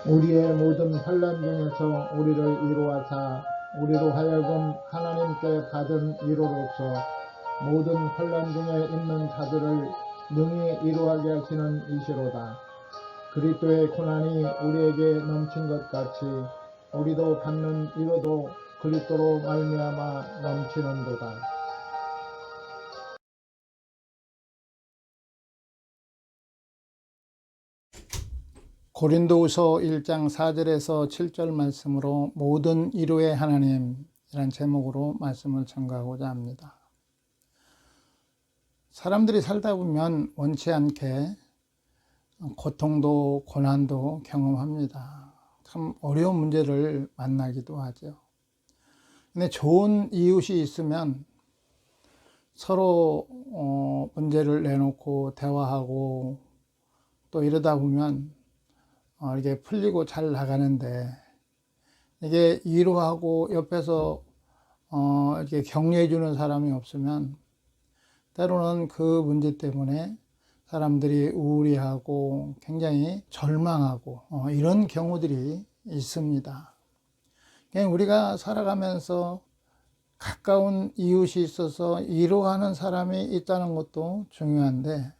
우리의 모든 환난 중에서 우리를 위로하사 우리로 하여금 하나님께 받은 위로로서 모든 환난 중에 있는 자들을 능히 위로하게 하시는 이시로다. 그리스도의 고난이 우리에게 넘친 것 같이 우리도 받는 위로도 그리스도로 말미암아 넘치는도다. 고린도후서 1장 4절에서 7절 말씀으로 모든 위로의 하나님이란 제목으로 말씀을 전가하고자 합니다. 사람들이 살다 보면 원치 않게 고통도 고난도 경험합니다. 참 어려운 문제를 만나기도 하죠. 근데 좋은 이웃이 있으면 서로 문제를 내놓고 대화하고 또 이러다 보면 이게 풀리고 잘 나가는데, 이게 위로하고 옆에서 이렇게 격려해 주는 사람이 없으면 때로는 그 문제 때문에 사람들이 우울해하고 굉장히 절망하고 이런 경우들이 있습니다. 우리가 살아가면서 가까운 이웃이 있어서 위로하는 사람이 있다는 것도 중요한데,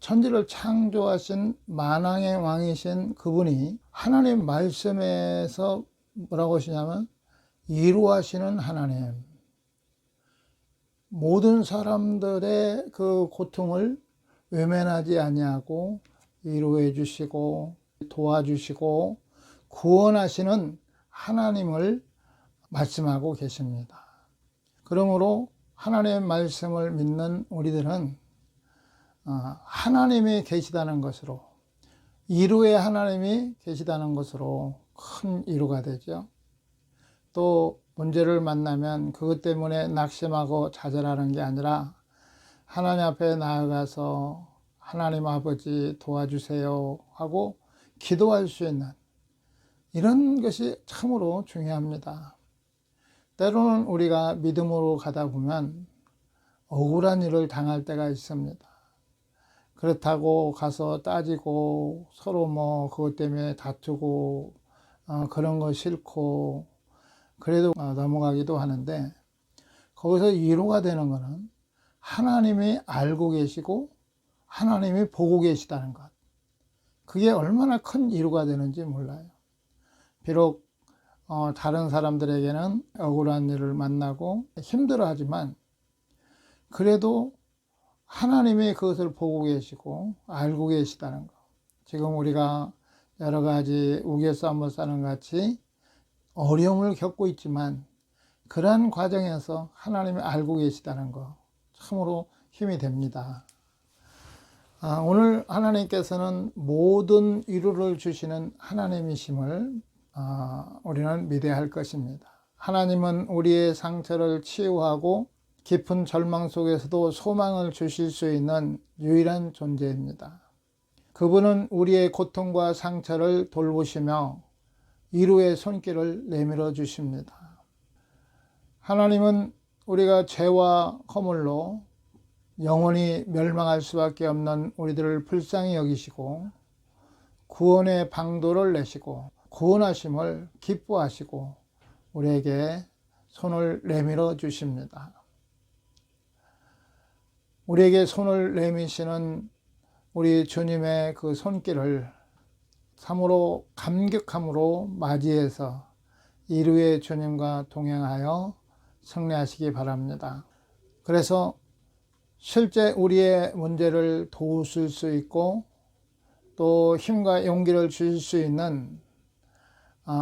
천지를 창조하신 만왕의 왕이신 그분이 하나님 말씀에서 뭐라고 하시냐면 위로하시는 하나님, 모든 사람들의 그 고통을 외면하지 아니하고 위로해 주시고 도와주시고 구원하시는 하나님을 말씀하고 계십니다. 그러므로 하나님의 말씀을 믿는 우리들은 하나님이 계시다는 것으로, 위로의 하나님이 계시다는 것으로 큰 위로가 되죠. 또 문제를 만나면 그것 때문에 낙심하고 좌절하는 게 아니라 하나님 앞에 나아가서 하나님 아버지 도와주세요 하고 기도할 수 있는 이런 것이 참으로 중요합니다. 때로는 우리가 믿음으로 가다 보면 억울한 일을 당할 때가 있습니다. 그렇다고 가서 따지고 서로 그것 때문에 다투고 그런 거 싫고 그래도 넘어가기도 하는데, 거기서 위로가 되는 것은 하나님이 알고 계시고 하나님이 보고 계시다는 것, 그게 얼마나 큰 위로가 되는지 몰라요. 비록 다른 사람들에게는 억울한 일을 만나고 힘들어하지만 그래도 하나님이 그것을 보고 계시고 알고 계시다는 것. 지금 우리가 여러 가지 우겨싸며 사는 같이 어려움을 겪고 있지만 그러한 과정에서 하나님이 알고 계시다는 것, 참으로 힘이 됩니다. 오늘 하나님께서는 모든 위로를 주시는 하나님이심을 우리는 믿어야 할 것입니다. 하나님은 우리의 상처를 치유하고 깊은 절망 속에서도 소망을 주실 수 있는 유일한 존재입니다. 그분은 우리의 고통과 상처를 돌보시며 위로의 손길을 내밀어 주십니다. 하나님은 우리가 죄와 허물로 영원히 멸망할 수밖에 없는 우리들을 불쌍히 여기시고 구원의 방도를 내시고 구원하심을 기뻐하시고 우리에게 손을 내밀어 주십니다. 우리에게 손을 내미시는 우리 주님의 그 손길을 참으로 감격함으로 맞이해서 위로의 주님과 동행하여 승리하시기 바랍니다. 그래서 실제 우리의 문제를 도우실 수 있고 또 힘과 용기를 주실 수 있는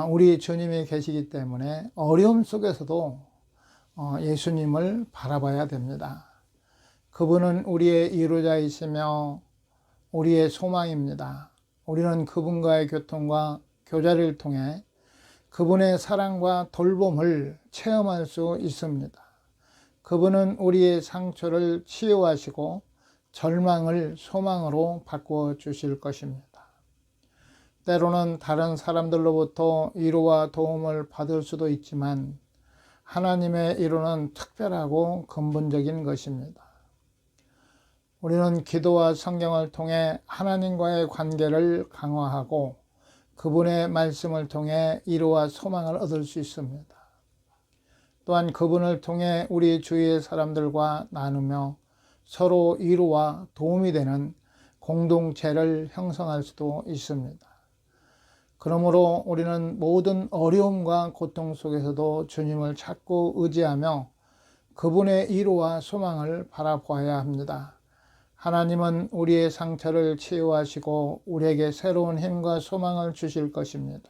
우리 주님이 계시기 때문에 어려움 속에서도 예수님을 바라봐야 됩니다. 그분은 우리의 위로자이시며 우리의 소망입니다. 우리는 그분과의 교통과 교제를 통해 그분의 사랑과 돌봄을 체험할 수 있습니다. 그분은 우리의 상처를 치유하시고 절망을 소망으로 바꾸어 주실 것입니다. 때로는 다른 사람들로부터 위로와 도움을 받을 수도 있지만 하나님의 위로는 특별하고 근본적인 것입니다. 우리는 기도와 성경을 통해 하나님과의 관계를 강화하고 그분의 말씀을 통해 위로와 소망을 얻을 수 있습니다. 또한 그분을 통해 우리 주위의 사람들과 나누며 서로 위로와 도움이 되는 공동체를 형성할 수도 있습니다. 그러므로 우리는 모든 어려움과 고통 속에서도 주님을 찾고 의지하며 그분의 위로와 소망을 바라보아야 합니다. 하나님은 우리의 상처를 치유하시고 우리에게 새로운 힘과 소망을 주실 것입니다.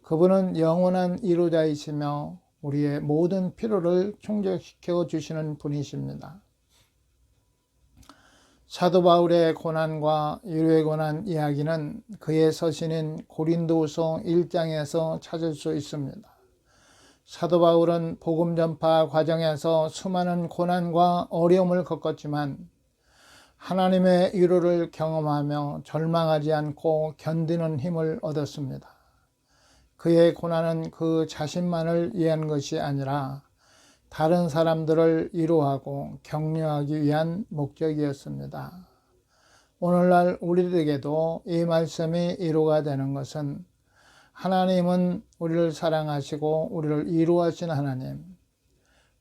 그분은 영원한 위로자이시며 우리의 모든 필요를 충족시켜 주시는 분이십니다. 사도 바울의 고난과 위로에 관한 이야기는 그의 서신인 고린도후서 1장에서 찾을 수 있습니다. 사도 바울은 복음 전파 과정에서 수많은 고난과 어려움을 겪었지만 하나님의 위로를 경험하며 절망하지 않고 견디는 힘을 얻었습니다. 그의 고난은 그 자신만을 위한 것이 아니라 다른 사람들을 위로하고 격려하기 위한 목적이었습니다. 오늘날 우리에게도 이 말씀이 위로가 되는 것은 하나님은 우리를 사랑하시고 우리를 위로하신 하나님,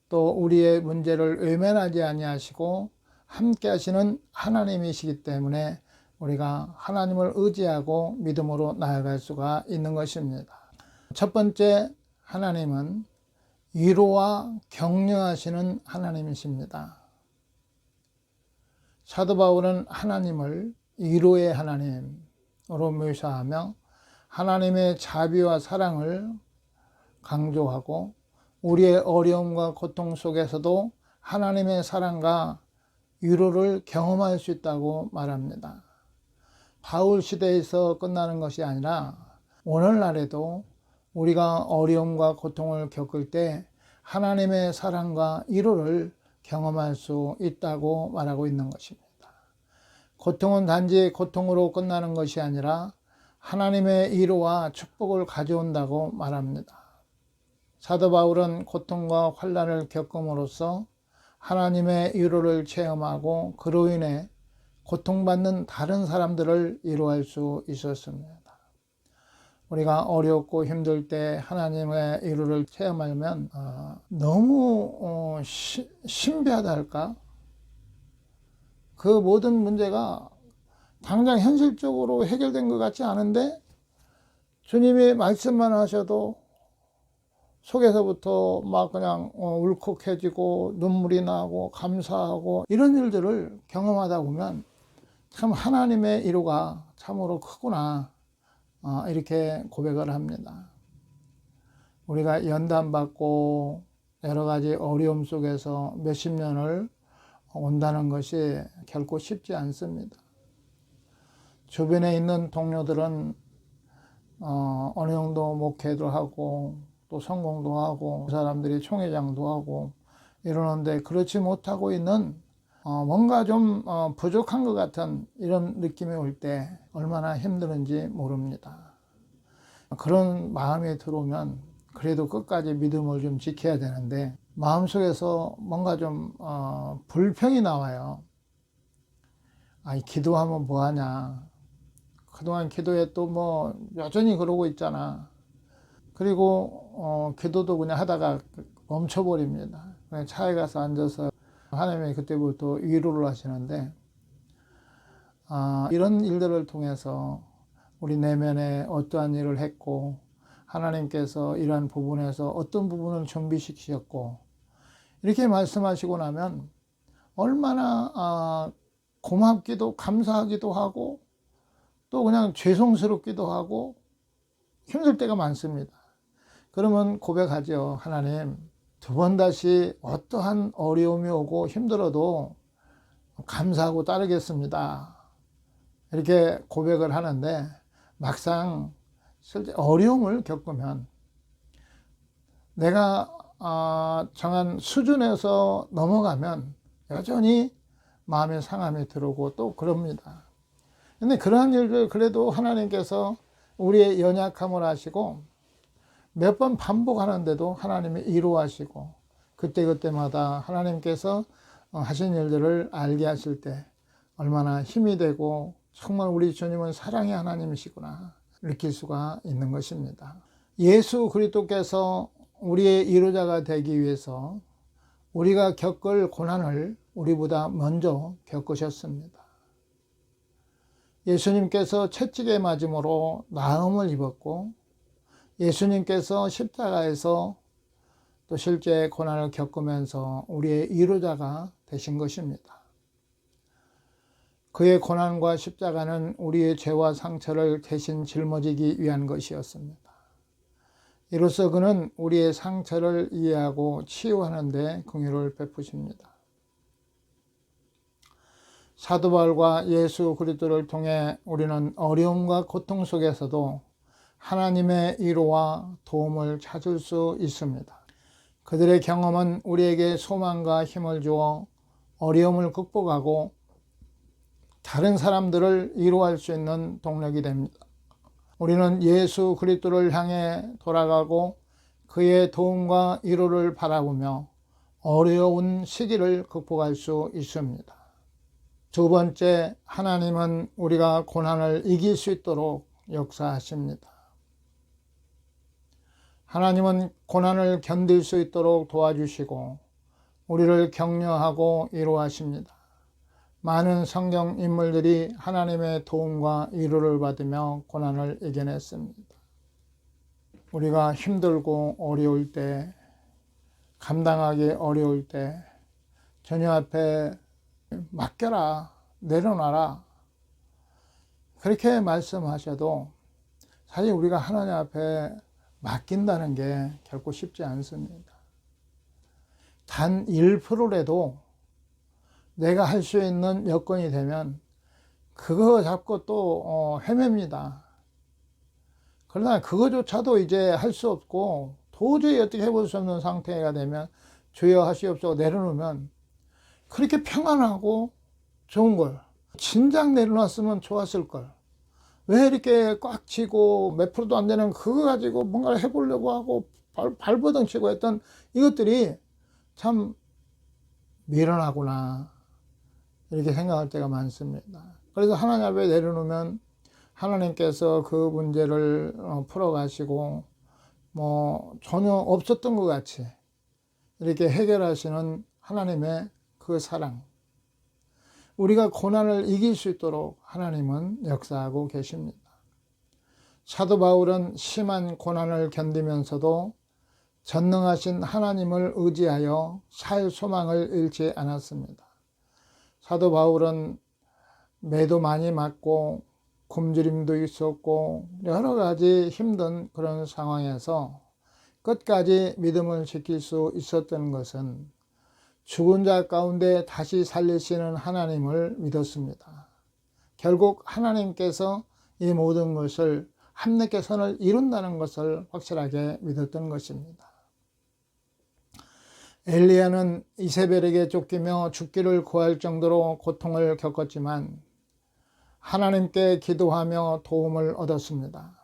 또 우리의 문제를 외면하지 아니하시고 함께 하시는 하나님이시기 때문에 우리가 하나님을 의지하고 믿음으로 나아갈 수가 있는 것입니다. 첫 번째, 하나님은 위로와 격려하시는 하나님이십니다. 사도 바울은 하나님을 위로의 하나님으로 묘사하며 하나님의 자비와 사랑을 강조하고 우리의 어려움과 고통 속에서도 하나님의 사랑과 위로를 경험할 수 있다고 말합니다. 바울 시대에서 끝나는 것이 아니라 오늘날에도 우리가 어려움과 고통을 겪을 때 하나님의 사랑과 위로를 경험할 수 있다고 말하고 있는 것입니다. 고통은 단지 고통으로 끝나는 것이 아니라 하나님의 위로와 축복을 가져온다고 말합니다. 사도 바울은 고통과 환난을 겪음으로써 하나님의 위로를 체험하고 그로 인해 고통받는 다른 사람들을 위로할 수 있었습니다. 우리가 어렵고 힘들 때 하나님의 위로를 체험하면 너무 신비하다 할까? 그 모든 문제가 당장 현실적으로 해결된 것 같지 않은데 주님이 말씀만 하셔도 속에서부터 막 그냥 울컥해지고 눈물이 나고 감사하고 이런 일들을 경험하다 보면 참 하나님의 위로가 참으로 크구나 이렇게 고백을 합니다. 우리가 연단받고 여러 가지 어려움 속에서 몇십 년을 온다는 것이 결코 쉽지 않습니다. 주변에 있는 동료들은 어느 정도 목회도 하고 또 성공도 하고 그 사람들이 총회장도 하고 이러는데 그렇지 못하고 있는 뭔가 좀 부족한 것 같은 이런 느낌이 올 때 얼마나 힘드는지 모릅니다. 그런 마음이 들어오면 그래도 끝까지 믿음을 좀 지켜야 되는데 마음속에서 뭔가 좀 불평이 나와요. 아니 기도하면 뭐하냐, 그동안 기도했도 뭐 여전히 그러고 있잖아. 그리고 기도도 그냥 하다가 멈춰버립니다. 그냥 차에 가서 앉아서 하나님이 그때부터 위로를 하시는데 이런 일들을 통해서 우리 내면에 어떠한 일을 했고 하나님께서 이러한 부분에서 어떤 부분을 준비시키셨고 이렇게 말씀하시고 나면 얼마나 고맙기도 감사하기도 하고 또 그냥 죄송스럽기도 하고 힘들 때가 많습니다. 그러면 고백하죠. 하나님, 두 번 다시 어떠한 어려움이 오고 힘들어도 감사하고 따르겠습니다. 이렇게 고백을 하는데 막상 실제 어려움을 겪으면 내가 정한 수준에서 넘어가면 여전히 마음의 상함이 들어오고 또 그럽니다. 근데 그러한 일을 그래도 하나님께서 우리의 연약함을 아시고 몇 번 반복하는데도 하나님이 위로하시고 그때그때마다 하나님께서 하신 일들을 알게 하실 때 얼마나 힘이 되고 정말 우리 주님은 사랑의 하나님이시구나. 느낄 수가 있는 것입니다. 예수 그리스도께서 우리의 위로자가 되기 위해서 우리가 겪을 고난을 우리보다 먼저 겪으셨습니다. 예수님께서 채찍에 맞음으로 나음을 입었고, 예수님께서 십자가에서 또 실제 고난을 겪으면서 우리의 위로자가 되신 것입니다. 그의 고난과 십자가는 우리의 죄와 상처를 대신 짊어지기 위한 것이었습니다. 이로써 그는 우리의 상처를 이해하고 치유하는 데 긍휼을 베푸십니다. 사도 바울과 예수 그리스도를 통해 우리는 어려움과 고통 속에서도 하나님의 위로와 도움을 찾을 수 있습니다. 그들의 경험은 우리에게 소망과 힘을 주어 어려움을 극복하고 다른 사람들을 위로할 수 있는 동력이 됩니다. 우리는 예수 그리스도를 향해 돌아가고 그의 도움과 위로를 바라보며 어려운 시기를 극복할 수 있습니다. 두 번째, 하나님은 우리가 고난을 이길 수 있도록 역사하십니다. 하나님은 고난을 견딜 수 있도록 도와주시고 우리를 격려하고 위로하십니다. 많은 성경 인물들이 하나님의 도움과 위로를 받으며 고난을 이겨냈습니다. 우리가 힘들고 어려울 때, 감당하기 어려울 때 주님 앞에 맡겨라, 내려놔라, 그렇게 말씀하셔도 사실 우리가 하나님 앞에 맡긴다는 게 결코 쉽지 않습니다. 단 1%라도 내가 할 수 있는 여건이 되면 그거 잡고 또 헤맵니다. 그러나 그거조차도 이제 할 수 없고 도저히 어떻게 해볼 수 없는 상태가 되면 주여 하시옵소서 내려놓으면 그렇게 평안하고 좋은 걸, 진작 내려놨으면 좋았을 걸, 왜 이렇게 꽉 쥐고 몇 프로도 안 되는 그거 가지고 뭔가를 해보려고 하고 발버둥 치고 했던 이것들이 참 미련하구나, 이렇게 생각할 때가 많습니다. 그래서 하나님 앞에 내려놓으면 하나님께서 그 문제를 풀어가시고 전혀 없었던 것 같이 이렇게 해결하시는 하나님의 그 사랑, 우리가 고난을 이길 수 있도록 하나님은 역사하고 계십니다. 사도 바울은 심한 고난을 견디면서도 전능하신 하나님을 의지하여 살 소망을 잃지 않았습니다. 사도 바울은 매도 많이 맞고 굶주림도 있었고 여러 가지 힘든 그런 상황에서 끝까지 믿음을 지킬 수 있었던 것은 죽은 자 가운데 다시 살리시는 하나님을 믿었습니다. 결국 하나님께서 이 모든 것을 함께 선을 이룬다는 것을 확실하게 믿었던 것입니다. 엘리야는 이세벨에게 쫓기며 죽기를 구할 정도로 고통을 겪었지만 하나님께 기도하며 도움을 얻었습니다.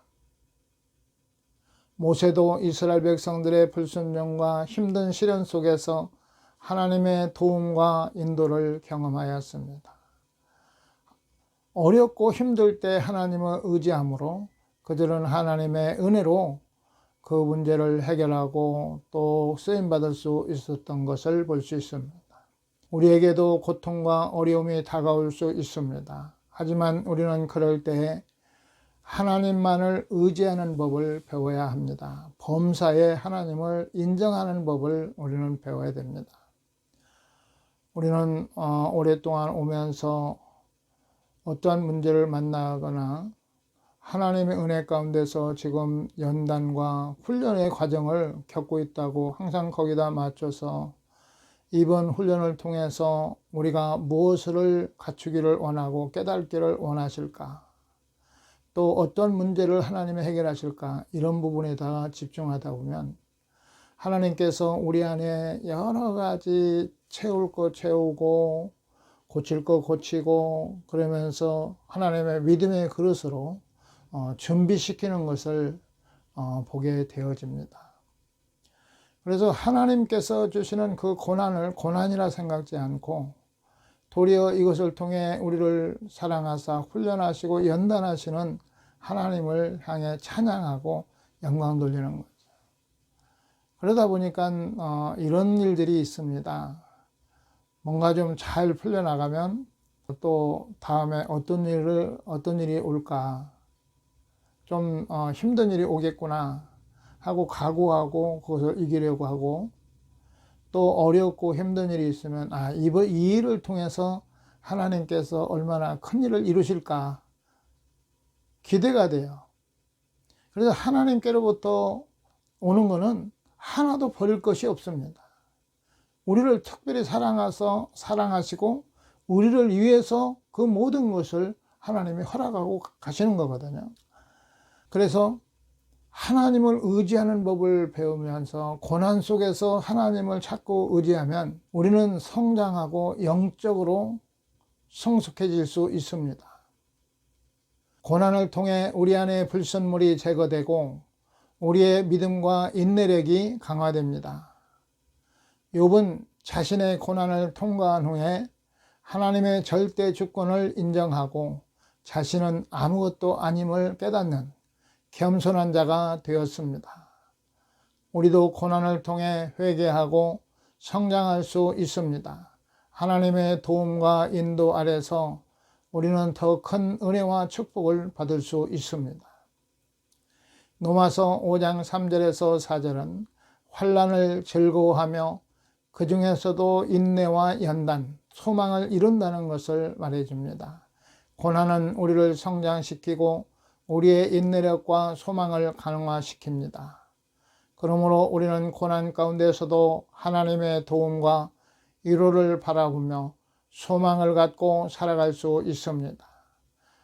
모세도 이스라엘 백성들의 불순종과 힘든 시련 속에서 하나님의 도움과 인도를 경험하였습니다. 어렵고 힘들 때 하나님을 의지함으로 그들은 하나님의 은혜로 그 문제를 해결하고 또 쓰임받을 수 있었던 것을 볼 수 있습니다. 우리에게도 고통과 어려움이 다가올 수 있습니다. 하지만 우리는 그럴 때 하나님만을 의지하는 법을 배워야 합니다. 범사에 하나님을 인정하는 법을 우리는 배워야 됩니다. 우리는 오랫동안 오면서 어떠한 문제를 만나거나 하나님의 은혜 가운데서 지금 연단과 훈련의 과정을 겪고 있다고 항상 거기다 맞춰서 이번 훈련을 통해서 우리가 무엇을 갖추기를 원하고 깨닫기를 원하실까, 또 어떤 문제를 하나님이 해결하실까, 이런 부분에 다 집중하다 보면 하나님께서 우리 안에 여러 가지 채울 거 채우고 고칠 거 고치고 그러면서 하나님의 믿음의 그릇으로 준비시키는 것을 보게 되어집니다. 그래서 하나님께서 주시는 그 고난을 고난이라 생각지 않고 도리어 이것을 통해 우리를 사랑하사 훈련하시고 연단하시는 하나님을 향해 찬양하고 영광 돌리는 거죠. 그러다 보니까 이런 일들이 있습니다. 뭔가 좀 잘 풀려나가면 또 다음에 어떤 일이 올까, 좀 힘든 일이 오겠구나 하고 각오하고 그것을 이기려고 하고, 또 어렵고 힘든 일이 있으면 이 일을 통해서 하나님께서 얼마나 큰 일을 이루실까 기대가 돼요. 그래서 하나님께로부터 오는 것은 하나도 버릴 것이 없습니다. 우리를 특별히 사랑하시고 우리를 위해서 그 모든 것을 하나님이 허락하고 가시는 거거든요. 그래서 하나님을 의지하는 법을 배우면서 고난 속에서 하나님을 찾고 의지하면 우리는 성장하고 영적으로 성숙해질 수 있습니다. 고난을 통해 우리 안에 불순물이 제거되고 우리의 믿음과 인내력이 강화됩니다. 욥은 자신의 고난을 통과한 후에 하나님의 절대 주권을 인정하고 자신은 아무것도 아님을 깨닫는 겸손한 자가 되었습니다. 우리도 고난을 통해 회개하고 성장할 수 있습니다. 하나님의 도움과 인도 아래서 우리는 더 큰 은혜와 축복을 받을 수 있습니다. 로마서 5장 3절에서 4절은 환난을 즐거워하며 그 중에서도 인내와 연단, 소망을 이룬다는 것을 말해줍니다. 고난은 우리를 성장시키고 우리의 인내력과 소망을 강화시킵니다. 그러므로 우리는 고난 가운데서도 하나님의 도움과 위로를 바라보며 소망을 갖고 살아갈 수 있습니다.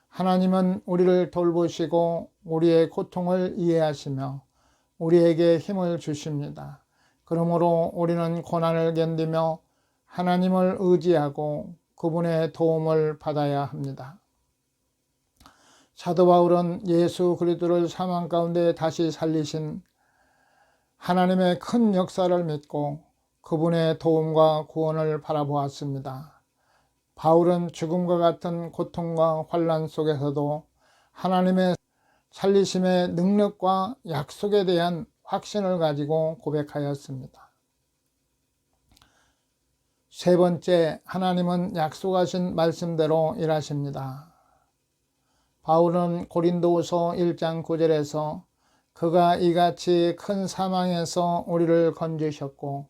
하나님은 우리를 돌보시고 우리의 고통을 이해하시며 우리에게 힘을 주십니다. 그러므로 우리는 고난을 견디며 하나님을 의지하고 그분의 도움을 받아야 합니다. 사도 바울은 예수 그리스도를 사망 가운데 다시 살리신 하나님의 큰 역사를 믿고 그분의 도움과 구원을 바라보았습니다. 바울은 죽음과 같은 고통과 환난 속에서도 하나님의 살리심의 능력과 약속에 대한 확신을 가지고 고백하였습니다. 세 번째, 하나님은 약속하신 말씀대로 일하십니다. 바울은 고린도후서 1장 9절에서 그가 이같이 큰 사망에서 우리를 건지셨고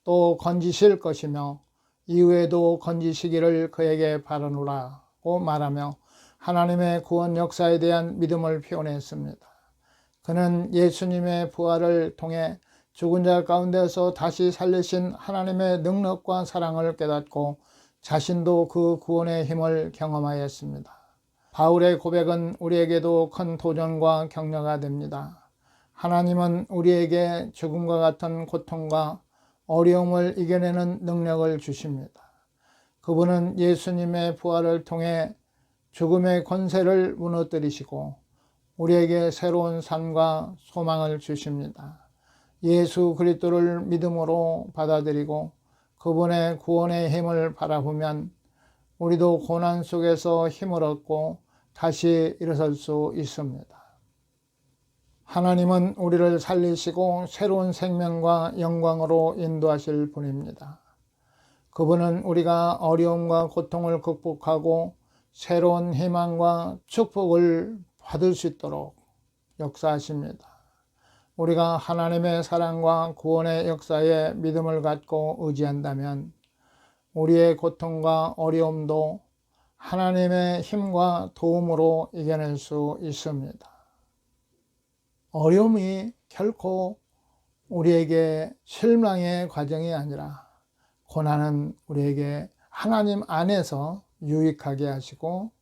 또 건지실 것이며 이후에도 건지시기를 그에게 바라노라고 말하며 하나님의 구원 역사에 대한 믿음을 표현했습니다. 그는 예수님의 부활을 통해 죽은 자 가운데서 다시 살리신 하나님의 능력과 사랑을 깨닫고 자신도 그 구원의 힘을 경험하였습니다. 바울의 고백은 우리에게도 큰 도전과 격려가 됩니다. 하나님은 우리에게 죽음과 같은 고통과 어려움을 이겨내는 능력을 주십니다. 그분은 예수님의 부활을 통해 죽음의 권세를 무너뜨리시고 우리에게 새로운 삶과 소망을 주십니다. 예수 그리스도를 믿음으로 받아들이고 그분의 구원의 힘을 바라보면 우리도 고난 속에서 힘을 얻고 다시 일어설 수 있습니다. 하나님은 우리를 살리시고 새로운 생명과 영광으로 인도하실 분입니다. 그분은 우리가 어려움과 고통을 극복하고 새로운 희망과 축복을 받을 수 있도록 역사하십니다. 우리가 하나님의 사랑과 구원의 역사에 믿음을 갖고 의지한다면 우리의 고통과 어려움도 하나님의 힘과 도움으로 이겨낼 수 있습니다. 어려움이 결코 우리에게 실망의 과정이 아니라 고난은 우리에게 하나님 안에서 유익하게 하시고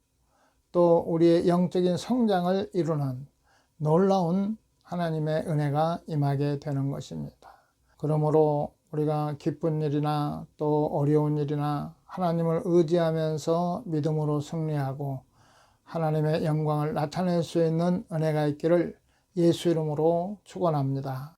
또 우리의 영적인 성장을 이루는 놀라운 하나님의 은혜가 임하게 되는 것입니다. 그러므로 우리가 기쁜 일이나 또 어려운 일이나 하나님을 의지하면서 믿음으로 승리하고 하나님의 영광을 나타낼 수 있는 은혜가 있기를 예수 이름으로 축원합니다.